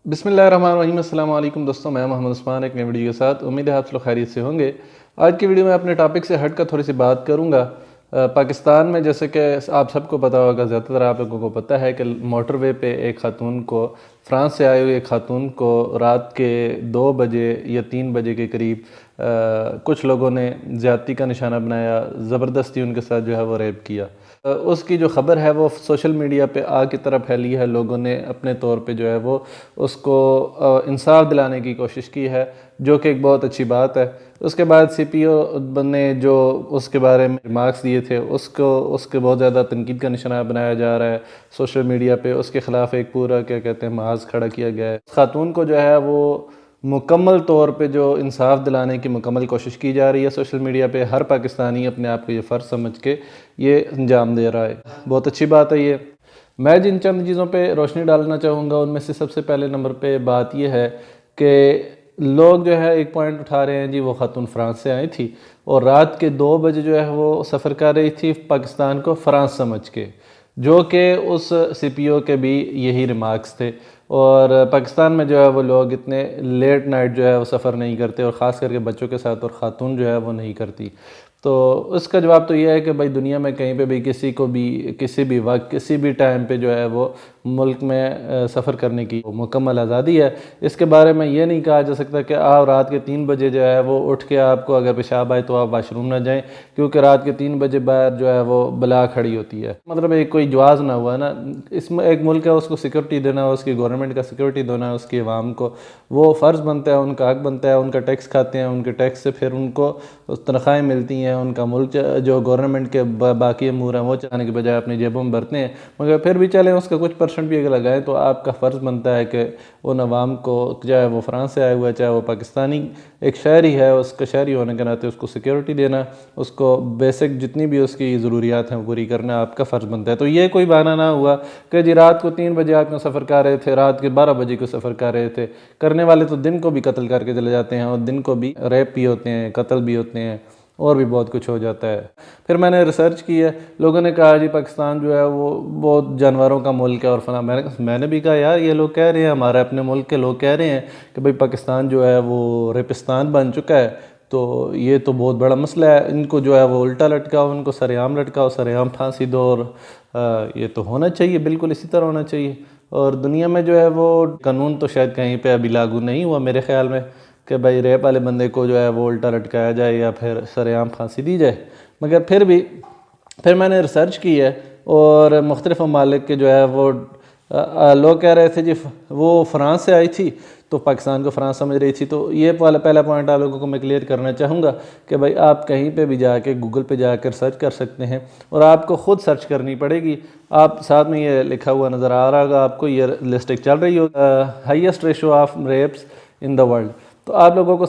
बिस्मिल्लाहिर्रहमानिर्रहीम। अस्सलाम वालेकुम दोस्तों, मैं मोहम्मद उस्मान एक नई वीडियो के साथ। उम्मीद है आप लोग खैरियत से होंगे। आज की वीडियो में अपने टॉपिक से हट कर थोड़ी सी बात करूंगा। पाकिस्तान में जैसे कि आप सबको पता होगा, ज़्यादातर आप लोगों को पता है कि मोटरवे पे एक खातून को, फ्रांस से आई हुई एक खातून को रात के 2 बजे या 3 बजे के करीब कुछ लोगों ने ज़्यादती का निशाना बनाया, ज़बरदस्ती उनके साथ जो है वो रेप किया। उसकी जो ख़बर है वो सोशल मीडिया पे आग की तरह फैली है। लोगों ने अपने तौर पे जो है वो उसको इंसाफ दिलाने की कोशिश की है, जो कि एक बहुत अच्छी बात है। उसके बाद सीपीओ ने जो उसके बारे में रिमार्क्स दिए थे, उसके बहुत ज़्यादा तनकीद का निशाना बनाया जा रहा है सोशल मीडिया पे। उसके ख़िलाफ़ एक पूरा क्या कहते हैं महाज खड़ा किया गया है। खातून को जो है वो मुकम्मल तौर पे जो इंसाफ दिलाने की मुकम्मल कोशिश की जा रही है सोशल मीडिया पे। हर पाकिस्तानी अपने आप को ये फ़र्ज़ समझ के ये अंजाम दे रहा है। बहुत अच्छी बात है ये। मैं जिन चंद चीज़ों पे रोशनी डालना चाहूँगा उनमें से सबसे पहले नंबर पे बात यह है कि लोग जो है एक पॉइंट उठा रहे हैं, जी वो खातून फ्रांस से आई थी और रात के 2 बजे जो है वो सफ़र कर रही थी पाकिस्तान को फ्रांस समझ के, जो कि उस सीपीओ के भी यही रिमार्क्स थे। और पाकिस्तान में जो है वो लोग इतने लेट नाइट जो है वो सफ़र नहीं करते, और ख़ास करके बच्चों के साथ, और ख़ातून जो है वो नहीं करती। तो उसका जवाब तो यह है कि भाई दुनिया में कहीं पे भी किसी को भी किसी भी वक्त किसी भी टाइम पे जो है वो मुल्क में सफ़र करने की मुकम्मल आज़ादी है। इसके बारे में ये नहीं कहा जा सकता कि आप रात के 3 बजे जो है वो उठ के आपको अगर पेशाब आए तो आप वाशरूम ना जाएं, क्योंकि रात के 3 बजे बाहर जो है वो बला खड़ी होती है। मतलब एक कोई जवाज़ ना हुआ ना। इसमें एक मुल्क है, उसको सिक्योरिटी देना, उसकी गवर्नमेंट का सिक्योरिटी देना, उसकी आवाम को वो फ़र्ज़ बनता है, उनका हक़ बनता है। उनका टैक्स खाते हैं, उनके टैक्स से फिर उनको तनख्वाहें मिलती हैं। उनका मुल्क जो गवर्नमेंट के बाकी अमूर हैं वो चलाने के बजाय अपनी जेबों में भरते हैं, मगर फिर भी चलें उसका कुछ परसेंट भी अगर लगाएं तो आपका फ़र्ज़ बनता है कि उन अवाम को, चाहे वो फ्रांस से आया हुआ है चाहे वो पाकिस्तानी एक शहरी है, उसका शहरी होने के नाते उसको सिक्योरिटी देना, उसको बेसिक जितनी भी उसकी ज़रूरियात हैं वो पूरी करना आपका फ़र्ज़ बनता है। तो ये कोई बहाना ना हुआ कि जी रात को 3 बजे आप क्यों सफ़र कर रहे थे, रात के 12 बजे क्यों सफ़र कर रहे थे। करने वाले तो दिन को भी कत्ल करके चले जाते हैं, और दिन को भी रेप भी होते हैं, कत्ल भी होते हैं, और भी बहुत कुछ हो जाता है। फिर मैंने रिसर्च की है, लोगों ने कहा जी पाकिस्तान जो है वो बहुत जानवरों का मुल्क है और फला। मैंने भी कहा यार ये लोग कह रहे हैं, हमारे अपने मुल्क के लोग कह रहे हैं कि भाई पाकिस्तान जो है वो रेपिस्तान बन चुका है, तो ये तो बहुत बड़ा मसला है। इनको जो है वो उल्टा लटकाओ, उनको सरेआम लटकाओ, सरेआम फांसी दो, और ये तो होना चाहिए, बिल्कुल इसी तरह होना चाहिए। और दुनिया में जो है वो कानून तो शायद कहीं पे अभी लागू नहीं हुआ मेरे ख़्याल में कि भाई रेप वाले बंदे को जो है वो उल्टा लटकाया जाए या फिर सरेआम फांसी दी जाए। मगर फिर मैंने रिसर्च की है, और मुख्तलिफ़ ममालिक के जो है वो लोग कह रहे थे जी वो फ्रांस से आई थी तो पाकिस्तान को फ्रांस समझ रही थी। तो ये पहला पॉइंट आप लोगों को मैं क्लियर करना चाहूँगा कि भाई आप कहीं पे भी जाके गूगल पे जाकर सर्च कर सकते हैं, और आपको ख़ुद सर्च करनी पड़ेगी। आप साथ में ये लिखा हुआ नज़र आ रहा होगा आपको, ये लिस्ट एक चल रही हो, highest ratio of rapes in the world. तो आप लोगों को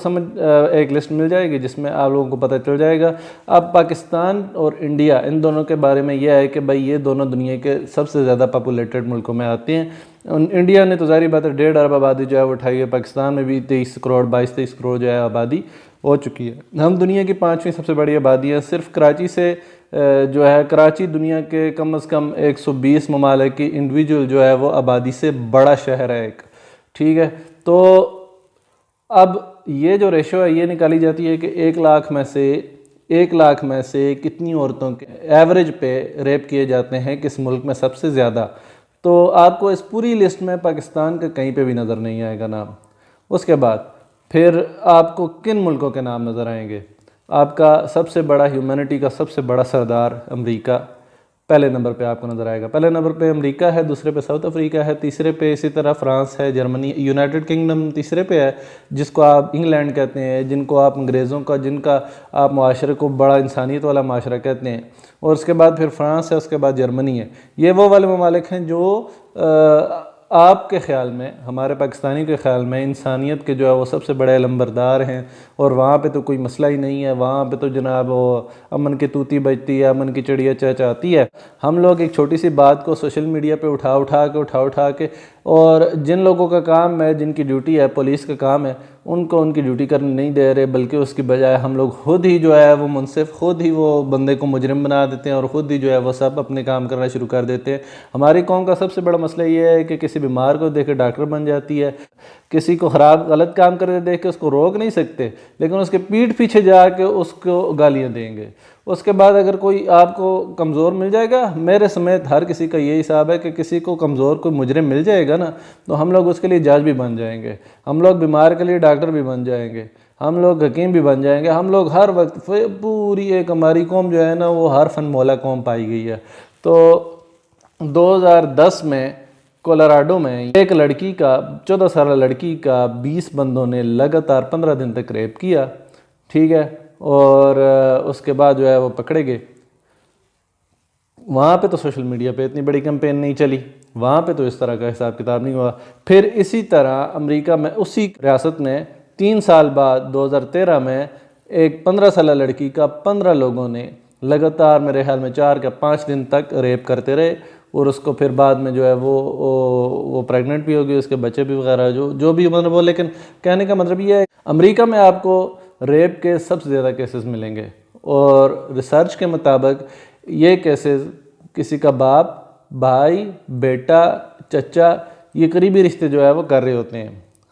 एक लिस्ट मिल जाएगी जिसमें आप लोगों को पता चल जाएगा। अब पाकिस्तान और इंडिया इन दोनों के बारे में यह है कि भाई ये दोनों दुनिया के सबसे ज़्यादा पॉपुलेटेड मुल्कों में आते हैं। इंडिया ने तो ज़ाहिर बात है 1.5 अरब आबादी जो है वो उठाई है, पाकिस्तान में भी 23 करोड़ 22-23 करोड़ जो है आबादी हो चुकी है। हम दुनिया की 5वीं सबसे बड़ी आबादी है। सिर्फ कराची से जो है, कराची दुनिया के कम से कम 120 ममालिक की इंडिविजुअल जो है वो आबादी से बड़ा शहर है एक, ठीक है। तो अब ये जो रेशो है ये निकाली जाती है कि 1 लाख में से कितनी औरतों के एवरेज पे रेप किए जाते हैं, किस मुल्क में सबसे ज़्यादा। तो आपको इस पूरी लिस्ट में पाकिस्तान का कहीं पे भी नज़र नहीं आएगा नाम। उसके बाद फिर आपको किन मुल्कों के नाम नज़र आएंगे? आपका सबसे बड़ा, ह्यूमैनिटी का सबसे बड़ा सरदार अमेरिका पहले नंबर पे आपको नज़र आएगा। पहले नंबर पे अमेरिका है, दूसरे पे साउथ अफ्रीका है, तीसरे पे इसी तरह फ्रांस है, जर्मनी, यूनाइटेड किंगडम तीसरे पे है, जिसको आप इंग्लैंड कहते हैं, जिनको आप अंग्रेज़ों का, जिनका आप माशरे को बड़ा इंसानियत वाला माशरा कहते हैं। और उसके बाद फिर फ्रांस है, उसके बाद जर्मनी है। ये वो वाले ममालिक हैं जो आपके ख़्याल में, हमारे पाकिस्तानी के ख़्याल में इंसानियत के जो है वो सबसे बड़े लंबरदार हैं, और वहाँ पे तो कोई मसला ही नहीं है। वहाँ पे तो जनाब वो अमन की तूती बजती है, अमन की चिड़िया चहचहाती है। हम लोग एक छोटी सी बात को सोशल मीडिया पे उठा उठा के اور جن لوگوں کا کام ہے، جن کی ڈیوٹی ہے، پولیس کا کام ہے، ان کو ان کی ڈیوٹی کرنے نہیں دے رہے، بلکہ اس کی بجائے ہم لوگ خود ہی جو ہے وہ منصف، خود ہی وہ بندے کو مجرم بنا دیتے ہیں اور خود ہی جو ہے وہ سب اپنے کام کرنا شروع کر دیتے ہیں۔ ہماری قوم کا سب سے بڑا مسئلہ یہ ہے کہ کسی بیمار کو دیکھ کے ڈاکٹر بن جاتی ہے، کسی کو خراب غلط کام کرتے دیکھ کے اس کو روک نہیں سکتے، لیکن اس کے پیٹھ پیچھے جا کے اس کو گالیاں دیں گے۔ اس کے بعد اگر کوئی آپ کو کمزور مل جائے گا، میرے سمیت ہر کسی کا یہی حساب ہے کہ کسی کو کمزور کوئی مجرم مل جائے گا نا، تو ہم لوگ اس کے لیے جج بھی بن جائیں گے، ہم لوگ بیمار کے لیے ڈاکٹر بھی بن جائیں گے، ہم لوگ حکیم بھی بن جائیں گے، ہم لوگ ہر وقت پوری ایک ہماری قوم جو ہے نا وہ ہر فن مولا قوم پائی گئی ہے۔ تو 2010 میں کولراڈو میں ایک لڑکی کا 14 سالہ لڑکی کا 20 بندوں نے لگاتار 15 دن تک ریپ کیا، ٹھیک ہے، اور اس کے بعد جو ہے وہ پکڑے گئے۔ وہاں پہ تو سوشل میڈیا پہ اتنی بڑی کمپین نہیں چلی، وہاں پہ تو اس طرح کا حساب کتاب نہیں ہوا۔ پھر اسی طرح امریکہ میں اسی ریاست میں 3 سال بعد 2013 میں ایک 15 سالہ لڑکی کا 15 لوگوں نے لگاتار میرے خیال میں 4 یا 5 دن تک ریپ کرتے رہے، اور اس کو پھر بعد میں جو ہے وہ پریگننٹ بھی ہوگی، اس کے بچے بھی وغیرہ جو بھی مطلب وہ، لیکن کہنے کا مطلب یہ ہے امریکہ میں آپ کو ریپ کے سب سے زیادہ کیسز ملیں گے، اور ریسرچ کے مطابق یہ کیسز کسی کا باپ، بھائی، بیٹا، چچا، یہ قریبی رشتے جو ہے وہ کر رہے ہوتے ہیں۔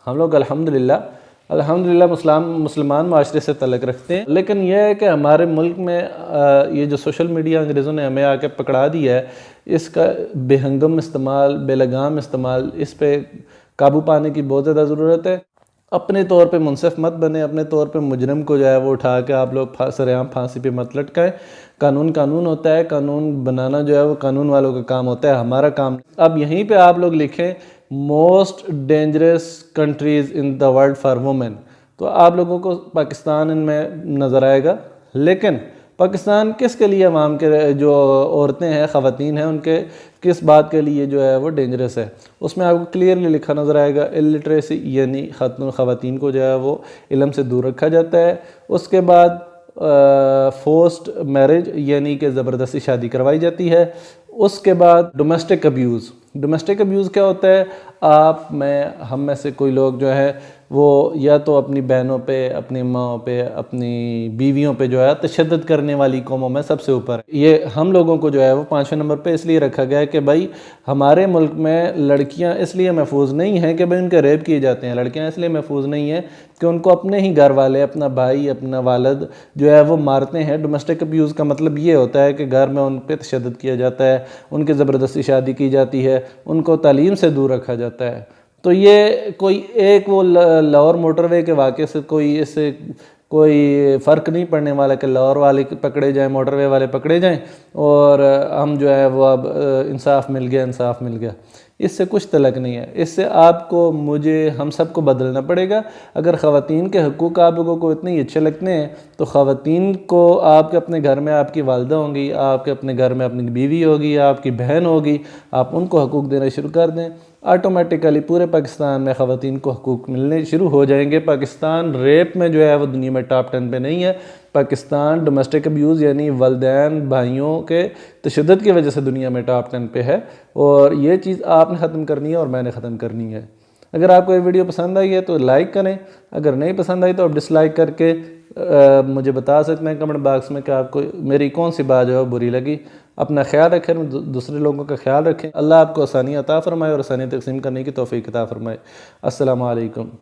ہم لوگ الحمدللہ مسلمان معاشرے سے تعلق رکھتے ہیں، لیکن یہ ہے کہ ہمارے ملک میں یہ جو سوشل میڈیا انگریزوں نے ہمیں آ کے پکڑا دیا ہے، اس کا بے ہنگم استعمال، بے لگام استعمال، اس پہ قابو پانے کی بہت زیادہ ضرورت ہے۔ اپنے طور پہ منصف مت بنے، اپنے طور پہ مجرم کو جو ہے وہ اٹھا کے آپ لوگ سرعام پھانسی پہ مت لٹکائیں۔ قانون ہوتا ہے، قانون بنانا جو ہے وہ قانون والوں کا کام ہوتا ہے، ہمارا کام۔ اب یہیں پہ آپ لوگ لکھیں most dangerous countries in the world for women, تو آپ لوگوں کو پاکستان ان میں نظر آئے گا، لیکن پاکستان کس کے لیے عوام کے جو عورتیں ہیں، خواتین ہیں، ان کے کس بات کے لیے جو ہے وہ ڈینجرس ہے، اس میں آپ کو کلیئرلی لکھا نظر آئے گا الٹریسی، یعنی خواتین کو جو ہے وہ علم سے دور رکھا جاتا ہے۔ اس کے بعد فورسڈ میرج، یعنی کہ زبردستی شادی کروائی جاتی ہے۔ اس کے بعد ڈومیسٹک ابیوز کیا ہوتا ہے؟ ہم میں سے کوئی لوگ جو ہے وہ یا تو اپنی بہنوں پہ، اپنی ماں پہ، اپنی بیویوں پہ جو ہے تشدد کرنے والی قوموں میں سب سے اوپر ہے۔ یہ ہم لوگوں کو جو ہے وہ 5ویں نمبر پہ اس لیے رکھا گیا ہے کہ بھائی ہمارے ملک میں لڑکیاں اس لیے محفوظ نہیں ہیں کہ بھائی ان کے ریپ کیے جاتے ہیں، لڑکیاں اس لیے محفوظ نہیں ہیں کہ ان کو اپنے ہی گھر والے، اپنا بھائی، اپنا والد جو ہے وہ مارتے ہیں۔ ڈومیسٹک ابیوز کا مطلب یہ ہوتا ہے کہ گھر میں ان پہ تشدد کیا جاتا ہے، ان کے زبردستی شادی کی جاتی ہے، ان کو تعلیم سے دور رکھا جاتا ہے۔ تو یہ کوئی ایک وہ لاہور موٹر وے کے واقعے سے اس سے کوئی فرق نہیں پڑنے والا کہ لاہور والے پکڑے جائیں، موٹر وے والے پکڑے جائیں اور ہم جو ہے وہ اب انصاف مل گیا، اس سے کچھ تعلق نہیں ہے۔ اس سے آپ کو، مجھے، ہم سب کو بدلنا پڑے گا۔ اگر خواتین کے حقوق آپ لوگوں کو اتنے ہی اچھے لگتے ہیں تو خواتین کو آپ کے اپنے گھر میں آپ کی والدہ ہوں گی، آپ کے اپنے گھر میں اپنی بیوی ہوگی، آپ کی بہن ہوگی، آپ ان کو حقوق دینا شروع کر دیں، آٹومیٹیکلی پورے پاکستان میں خواتین کو حقوق ملنے شروع ہو جائیں گے۔ پاکستان ریپ میں جو ہے وہ دنیا میں ٹاپ 10 پہ نہیں ہے۔ پاکستان ڈومیسٹک ابیوز یعنی والدین بھائیوں کے تشدد کی وجہ سے دنیا میں ٹاپ 10 پہ ہے، اور یہ چیز آپ نے ختم کرنی ہے اور میں نے ختم کرنی ہے۔ اگر آپ کو یہ ویڈیو پسند آئی ہے تو لائک کریں، اگر نہیں پسند آئی تو آپ ڈس لائک کر کے مجھے بتا سکتے ہیں کمنٹ باکس میں کہ آپ کو میری کون سی بات جو ہے بری لگی۔ اپنا خیال رکھیں، دوسرے لوگوں کا خیال رکھیں۔ اللہ آپ کو آسانی عطا فرمائے اور آسانی تقسیم کرنے کی توفیق عطا فرمائے۔ السلام علیکم۔